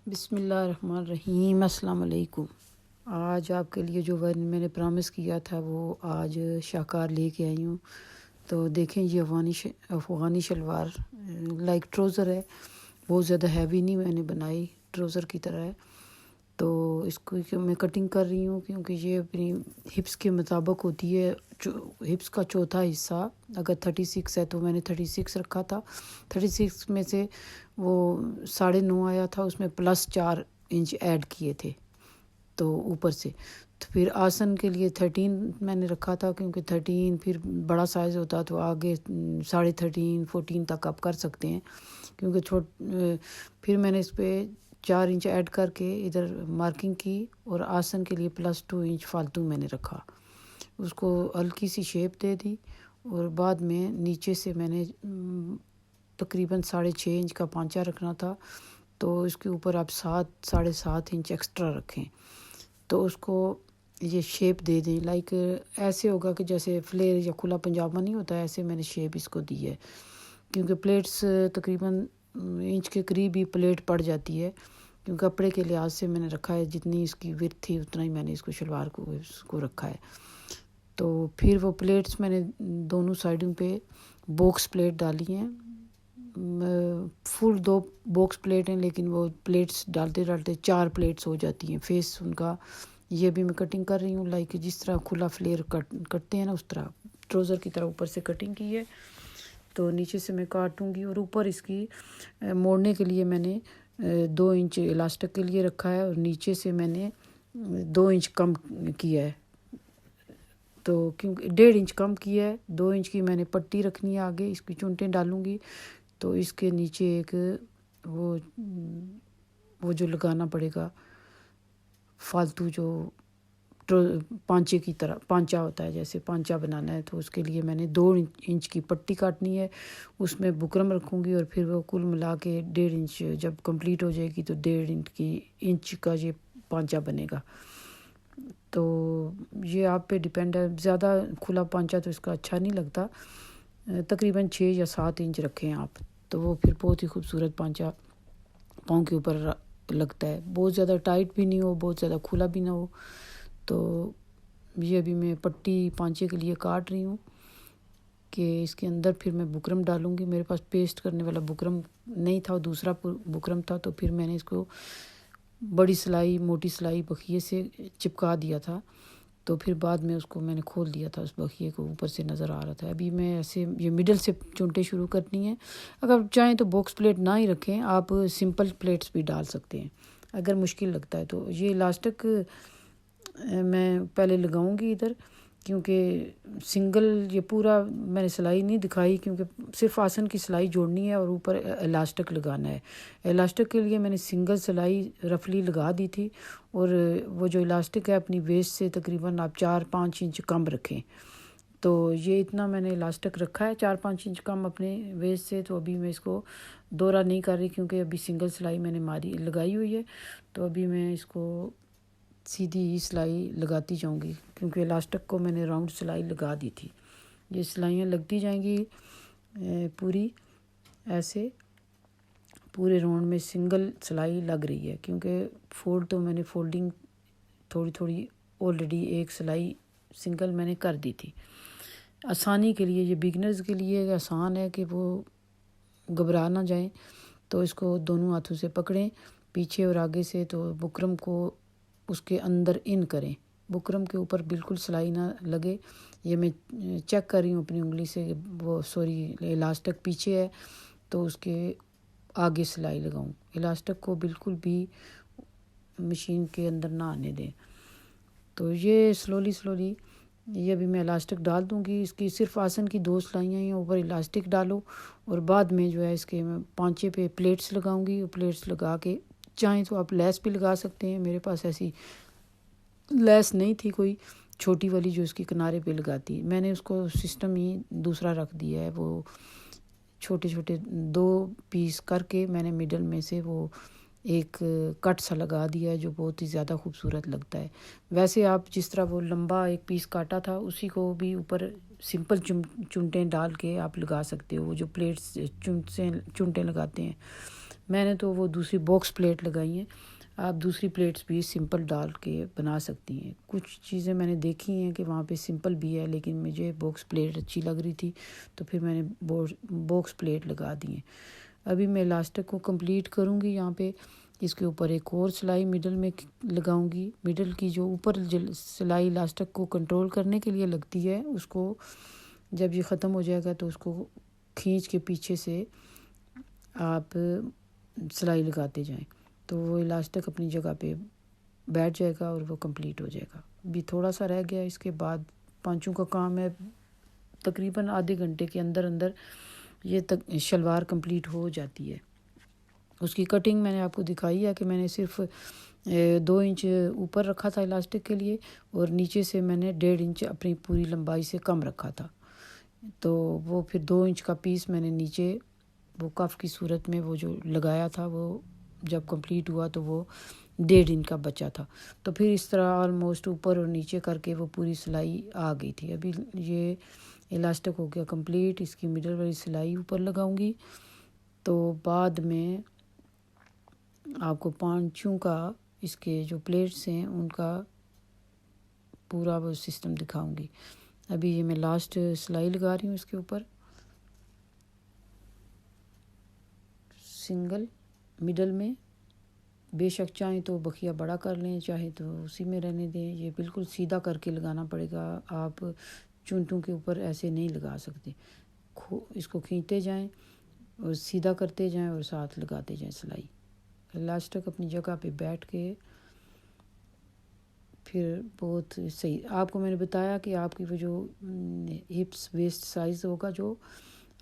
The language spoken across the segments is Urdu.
بسم اللہ الرحمن الرحیم۔ السلام علیکم۔ آج آپ کے لیے جو میں نے پرامس کیا تھا وہ آج شاہکار لے کے آئی ہوں۔ تو دیکھیں یہ افغانی شلوار لائک ٹروزر ہے، بہت زیادہ ہیوی نہیں میں نے بنائی، ٹروزر کی طرح ہے۔ تو اس کو میں کٹنگ کر رہی ہوں کیونکہ یہ اپنی ہپس کے مطابق ہوتی ہے۔ ہپس کا چوتھا حصہ اگر 36 ہے تو میں نے 36 رکھا تھا، 36 میں سے وہ 9.5 آیا تھا، اس میں +4 انچ ایڈ کیے تھے تو اوپر سے۔ تو پھر آسن کے لیے 13 میں نے رکھا تھا کیونکہ 13 پھر بڑا سائز ہوتا تو آگے 13.5 14 تک آپ کر سکتے ہیں کیونکہ پھر میں نے اس پہ 4 انچ ایڈ کر کے ادھر مارکنگ کی اور آسن کے لیے +2 انچ فالتو میں نے رکھا، اس کو ہلکی سی شیپ دے دی اور بعد میں نیچے سے میں نے تقریباً 6.5 انچ کا پانچہ رکھنا تھا، تو اس کے اوپر آپ 7.5 انچ ایکسٹرا رکھیں تو اس کو یہ شیپ دے دیں۔ لائک ایسے ہوگا کہ جیسے فلیر یا کھلا پنجابہ نہیں ہوتا، ایسے میں نے شیپ اس کو دی ہے کیونکہ پلیٹس تقریباً انچ کے قریب ہی پلیٹ پڑ جاتی ہے کیونکہ کپڑے کے لحاظ سے میں نے رکھا ہے، جتنی اس کی ورتھ تھی اتنا ہی میں نے اس کو شلوار کو رکھا ہے۔ تو پھر وہ پلیٹس میں نے دونوں سائڈوں پہ باکس پلیٹ ڈالی ہیں، فل 2 باکس پلیٹ ہیں لیکن وہ پلیٹس ڈالتے 4 پلیٹس ہو جاتی ہیں فیس ان کا۔ یہ بھی میں کٹنگ کر رہی ہوں لائک جس طرح کھلا فلیر کٹتے ہیں نا، اس طرح ٹروزر کی طرح اوپر سے کٹنگ کی ہے۔ تو نیچے سے میں کاٹوں گی اور اوپر اس کی موڑنے کے لیے میں نے 2 انچ الاسٹک کے لیے رکھا ہے اور نیچے سے میں نے 2 انچ کم کیا ہے، تو کیونکہ 1.5 انچ کم کیا ہے، 2 انچ کی میں نے پٹی رکھنی ہے آگے، اس کی چونٹیں ڈالوں گی تو اس کے نیچے ایک وہ جو لگانا پڑے گا فالتو جو پانچے کی طرح پانچا ہوتا ہے، جیسے پانچا بنانا ہے تو اس کے لیے میں نے 2 انچ کی پٹی کاٹنی ہے، اس میں بکرم رکھوں گی اور پھر وہ کل ملا کے 1.5 انچ جب کمپلیٹ ہو جائے گی تو 1.5 انچ کا یہ پانچا بنے گا۔ تو یہ آپ پہ ڈیپینڈ ہے، زیادہ کھلا پانچا تو اس کا اچھا نہیں لگتا، تقریباً 6 یا 7 انچ رکھیں آپ، تو وہ پھر بہت ہی خوبصورت پانچا پاؤں کے اوپر لگتا ہے، بہت زیادہ ٹائٹ بھی نہیں ہو بہت زیادہ کھلا بھی نہ ہو۔ تو یہ ابھی میں پٹی پانچے کے لیے کاٹ رہی ہوں کہ اس کے اندر پھر میں بکرم ڈالوں گی۔ میرے پاس پیسٹ کرنے والا بکرم نہیں تھا، دوسرا بکرم تھا، تو پھر میں نے اس کو بڑی سلائی موٹی سلائی بخیے سے چپکا دیا تھا، تو پھر بعد میں اس کو میں نے کھول دیا تھا، اس بخیے کو اوپر سے نظر آ رہا تھا۔ ابھی میں ایسے یہ مڈل سے چونٹیں شروع کرنی ہیں، اگر چاہیں تو باکس پلیٹ نہ ہی رکھیں، آپ سمپل پلیٹس بھی ڈال سکتے ہیں اگر مشکل لگتا ہے تو۔ یہ الاسٹک میں پہلے لگاؤں گی ادھر کیونکہ سنگل یہ پورا میں نے سلائی نہیں دکھائی کیونکہ صرف آسن کی سلائی جوڑنی ہے اور اوپر الاسٹک لگانا ہے۔ الاسٹک کے لیے میں نے سنگل سلائی رفلی لگا دی تھی اور وہ جو الاسٹک ہے اپنی ویسٹ سے تقریباً آپ 4-5 انچ کم رکھیں، تو یہ اتنا میں نے الاسٹک رکھا ہے 4-5 انچ کم اپنے ویسٹ سے۔ تو ابھی میں اس کو دورہ نہیں کر رہی کیونکہ ابھی سنگل سلائی میں نے لگائی ہوئی ہے، تو ابھی میں اس کو سیدھی ہی سلائی لگاتی جاؤں گی کیونکہ الاسٹک کو میں نے راؤنڈ سلائی لگا دی تھی۔ یہ سلائیاں لگتی جائیں گی پوری ایسے پورے راؤنڈ میں سنگل سلائی لگ رہی ہے کیونکہ تو میں نے فولڈنگ تھوڑی آلریڈی ایک سلائی سنگل میں نے کر دی تھی۔ آسانی کے لیے یہ بگنرز کے لیے آسان ہے کہ وہ گھبرا نہ جائیں، تو اس کو دونوں ہاتھوں سے پکڑیں پیچھے اور آگے سے، تو بکرم کو اس کے اندر ان کریں، بکرم کے اوپر بالکل سلائی نہ لگے۔ یہ میں چیک کر رہی ہوں اپنی انگلی سے کہ وہ الاسٹک پیچھے ہے تو اس کے آگے سلائی لگاؤں، الاسٹک کو بالکل بھی مشین کے اندر نہ آنے دیں۔ تو یہ سلولی یہ ابھی میں الاسٹک ڈال دوں گی، اس کی صرف آسن کی 2 سلائیاں ہیں، اوپر الاسٹک ڈالو اور بعد میں جو ہے اس کے میں پانچے پہ پلیٹس لگاؤں گی، اور پلیٹس لگا کے چاہیں تو آپ لیس بھی لگا سکتے ہیں۔ میرے پاس ایسی لیس نہیں تھی کوئی چھوٹی والی جو اس کی کنارے پہ لگاتی، میں نے اس کو سسٹم ہی دوسرا رکھ دیا ہے، وہ چھوٹے 2 پیس کر کے میں نے مڈل میں سے وہ ایک کٹ سا لگا دیا ہے جو بہت ہی زیادہ خوبصورت لگتا ہے۔ ویسے آپ جس طرح وہ لمبا ایک پیس کاٹا تھا اسی کو بھی اوپر سمپل چونٹیں ڈال کے آپ لگا سکتے ہو، وہ جو پلیٹس چونٹیں لگاتے ہیں میں نے تو وہ دوسری باکس پلیٹ لگائی ہیں، آپ دوسری پلیٹس بھی سمپل ڈال کے بنا سکتی ہیں۔ کچھ چیزیں میں نے دیکھی ہیں کہ وہاں پہ سمپل بھی ہے، لیکن مجھے باکس پلیٹ اچھی لگ رہی تھی تو پھر میں نے باکس پلیٹ لگا دی ہیں۔ ابھی میں الاسٹک کو کمپلیٹ کروں گی، یہاں پہ اس کے اوپر ایک اور سلائی مڈل میں لگاؤں گی۔ مڈل کی جو اوپر سلائی الاسٹک کو کنٹرول کرنے کے لیے لگتی ہے، اس کو جب یہ ختم ہو جائے گا تو اس کو کھینچ کے پیچھے سے آپ سلائی لگاتے جائیں تو وہ الاسٹک اپنی جگہ پہ بیٹھ جائے گا اور وہ کمپلیٹ ہو جائے گا۔ ابھی تھوڑا سا رہ گیا، اس کے بعد پانچوں کا کام ہے، تقریباً آدھے گھنٹے کے اندر یہ شلوار کمپلیٹ ہو جاتی ہے۔ اس کی کٹنگ میں نے آپ کو دکھائی ہے کہ میں نے صرف 2 انچ اوپر رکھا تھا الاسٹک کے لیے، اور نیچے سے میں نے 1.5 انچ اپنی پوری لمبائی سے کم رکھا تھا، تو وہ پھر 2 انچ کا پیس میں نے نیچے وہ کف کی صورت میں وہ جو لگایا تھا، وہ جب کمپلیٹ ہوا تو وہ 1.5 انچ کا بچا تھا، تو پھر اس طرح آلموسٹ اوپر اور نیچے کر کے وہ پوری سلائی آ گئی تھی۔ ابھی یہ الاسٹک ہو گیا کمپلیٹ، اس کی مڈل والی سلائی اوپر لگاؤں گی، تو بعد میں آپ کو پانچوں کا اس کے جو پلیٹس ہیں ان کا پورا وہ سسٹم دکھاؤں گی۔ ابھی یہ میں لاسٹ سلائی لگا رہی ہوں اس کے اوپر، سنگل مڈل میں، بے شک چاہیں تو بخیا بڑا کر لیں، چاہے تو اسی میں رہنے دیں، یہ بالکل سیدھا کر کے لگانا پڑے گا، آپ چونٹوں کے اوپر ایسے نہیں لگا سکتے، اس کو کھینچتے جائیں اور سیدھا کرتے جائیں اور ساتھ لگاتے جائیں سلائی۔ الاسٹک اپنی جگہ پہ بیٹھ کے پھر بہت صحیح، آپ کو میں نے بتایا کہ آپ کی وہ جو ہپس ویسٹ سائز ہوگا، جو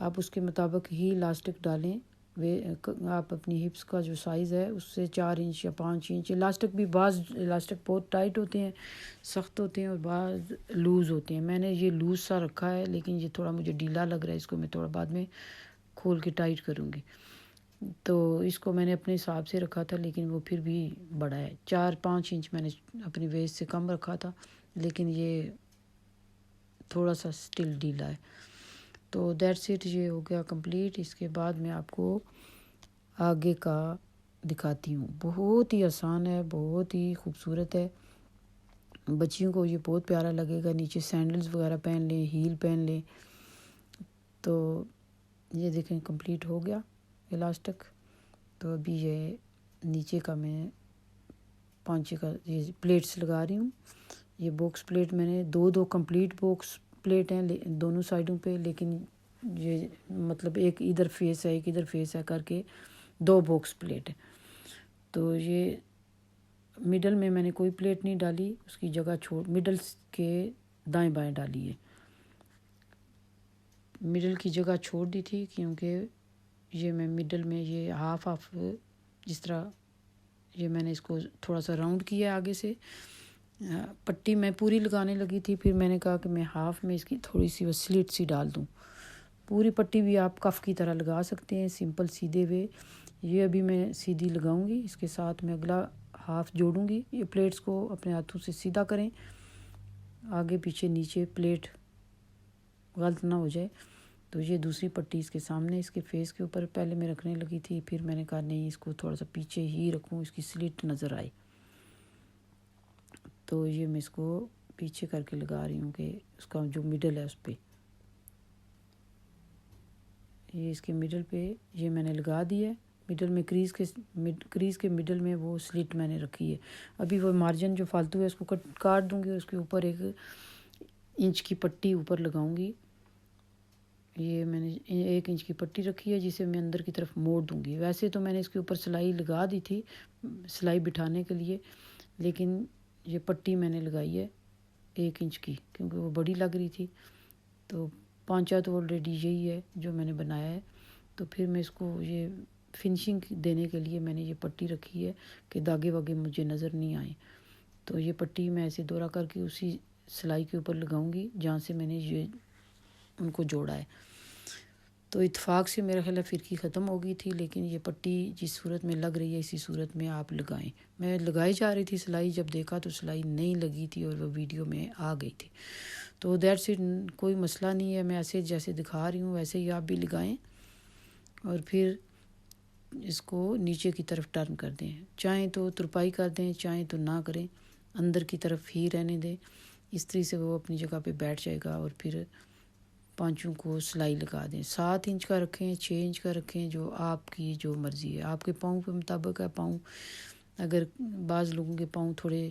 آپ اس کے مطابق ہی الاسٹک ڈالیں۔ آپ اپنی ہپس کا جو سائز ہے اس سے 4 انچ یا 5 انچ، الاسٹک بھی بعض الاسٹک بہت ٹائٹ ہوتے ہیں، سخت ہوتے ہیں، اور بعض لوز ہوتے ہیں۔ میں نے یہ لوز سا رکھا ہے، لیکن یہ تھوڑا مجھے ڈھیلا لگ رہا ہے، اس کو میں تھوڑا بعد میں کھول کے ٹائٹ کروں گی۔ تو اس کو میں نے اپنے حساب سے رکھا تھا، لیکن وہ پھر بھی بڑا ہے، 4-5 انچ میں نے اپنی ویسٹ سے کم رکھا تھا، لیکن یہ تھوڑا سا سٹل ڈھیلا ہے۔ تو دیٹس اٹ، یہ ہو گیا کمپلیٹ۔ اس کے بعد میں آپ کو آگے کا دکھاتی ہوں، بہت ہی آسان ہے، بہت ہی خوبصورت ہے، بچیوں کو یہ بہت پیارا لگے گا۔ نیچے سینڈلز وغیرہ پہن لیں، ہیل پہن لیں، تو یہ دیکھیں کمپلیٹ ہو گیا الاسٹک۔ تو ابھی یہ نیچے کا میں پانچے کا یہ پلیٹس لگا رہی ہوں۔ یہ باکس پلیٹ میں نے 2 کمپلیٹ باکس پلیٹ ہیں دونوں سائڈوں پہ، لیکن یہ مطلب ایک ادھر فیس ہے ایک ادھر فیس ہے کر کے 2 باکس پلیٹ ہیں۔ تو یہ مڈل میں نے کوئی پلیٹ نہیں ڈالی، اس کی جگہ مڈل کے دائیں بائیں ڈالی ہے، مڈل کی جگہ چھوڑ دی تھی، کیونکہ یہ میں مڈل میں یہ ہاف جس طرح یہ میں نے اس کو تھوڑا سا راؤنڈ کیا آگے سے، پٹی میں پوری لگانے لگی تھی، پھر میں نے کہا کہ میں ہاف میں اس کی تھوڑی سی وہ سلٹ سی ڈال دوں۔ پوری پٹی بھی آپ کف کی طرح لگا سکتے ہیں، سمپل سیدھے ہوئے۔ یہ ابھی میں سیدھی لگاؤں گی، اس کے ساتھ میں اگلا ہاف جوڑوں گی۔ یہ پلیٹس کو اپنے ہاتھوں سے سیدھا کریں، آگے پیچھے نیچے پلیٹ غلط نہ ہو جائے۔ تو یہ دوسری پٹی اس کے سامنے اس کے فیس کے اوپر پہلے میں رکھنے لگی تھی، پھر میں نے کہا نہیں، اس کو تھوڑا سا پیچھے ہی رکھوں، اس کی سلٹ نظر آئے، تو یہ میں اس کو پیچھے کر کے لگا رہی ہوں کہ اس کا جو مڈل ہے اس پہ، یہ اس کے مڈل پہ یہ میں نے لگا دی ہے۔ مڈل میں کریز کے مڈل میں وہ سلٹ میں نے رکھی ہے۔ ابھی وہ مارجن جو فالتو ہے اس کو کاٹ دوں گی، اس کے اوپر 1 انچ کی پٹی اوپر لگاؤں گی۔ یہ میں نے 1 انچ کی پٹی رکھی ہے جسے میں اندر کی طرف موڑ دوں گی۔ ویسے تو میں نے اس کے اوپر سلائی لگا دی تھی سلائی بٹھانے کے لیے، لیکن یہ پٹی میں نے لگائی ہے 1 انچ کی، کیونکہ وہ بڑی لگ رہی تھی۔ تو پانچا تو آلریڈی یہی ہے جو میں نے بنایا ہے، تو پھر میں اس کو یہ فنشنگ دینے کے لیے میں نے یہ پٹی رکھی ہے کہ داغے واگے مجھے نظر نہیں آئیں۔ تو یہ پٹی میں ایسے دورہ کر کے اسی سلائی کے اوپر لگاؤں گی جہاں سے میں نے یہ ان کو جوڑا ہے۔ تو اتفاق سے میرا خیال ہے فرقی ختم ہو گئی تھی، لیکن یہ پٹی جس صورت میں لگ رہی ہے اسی صورت میں آپ لگائیں۔ میں لگائی جا رہی تھی سلائی، جب دیکھا تو سلائی نہیں لگی تھی اور وہ ویڈیو میں آ گئی تھی۔ تو دیٹس اٹ، کوئی مسئلہ نہیں ہے، میں ایسے جیسے دکھا رہی ہوں ویسے ہی آپ بھی لگائیں، اور پھر اس کو نیچے کی طرف ٹرن کر دیں، چاہیں تو ترپائی کر دیں، چاہیں تو نہ کریں، اندر کی طرف ہی رہنے دیں۔ اس طرح سے وہ اپنی جگہ پہ بیٹھ جائے گا۔ اور پھر پانچوں کو سلائی لگا دیں، 7 انچ کا رکھیں، 6 انچ کا رکھیں، جو آپ کی جو مرضی ہے، آپ کے پاؤں کے مطابق ہے۔ پاؤں اگر بعض لوگوں کے پاؤں تھوڑے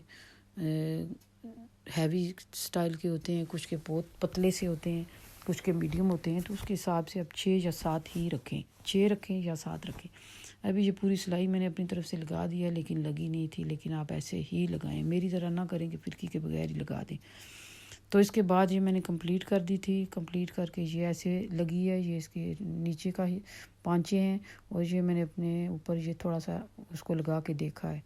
ہیوی سٹائل کے ہوتے ہیں، کچھ کے بہت پتلے سے ہوتے ہیں، کچھ کے میڈیم ہوتے ہیں، تو اس کے حساب سے اب 6 یا 7 ہی رکھیں، 6 رکھیں یا 7 رکھیں۔ ابھی یہ پوری سلائی میں نے اپنی طرف سے لگا دیا، لیکن لگی نہیں تھی، لیکن آپ ایسے ہی لگائیں، میری طرح نہ کریں کہ فرقی کے بغیر ہی لگا دیں۔ تو اس کے بعد یہ میں نے کمپلیٹ کر دی تھی، کمپلیٹ کر کے یہ ایسے لگی ہے، یہ اس کے نیچے کا ہی پانچے ہیں، اور یہ میں نے اپنے اوپر یہ تھوڑا سا اس کو لگا کے دیکھا ہے۔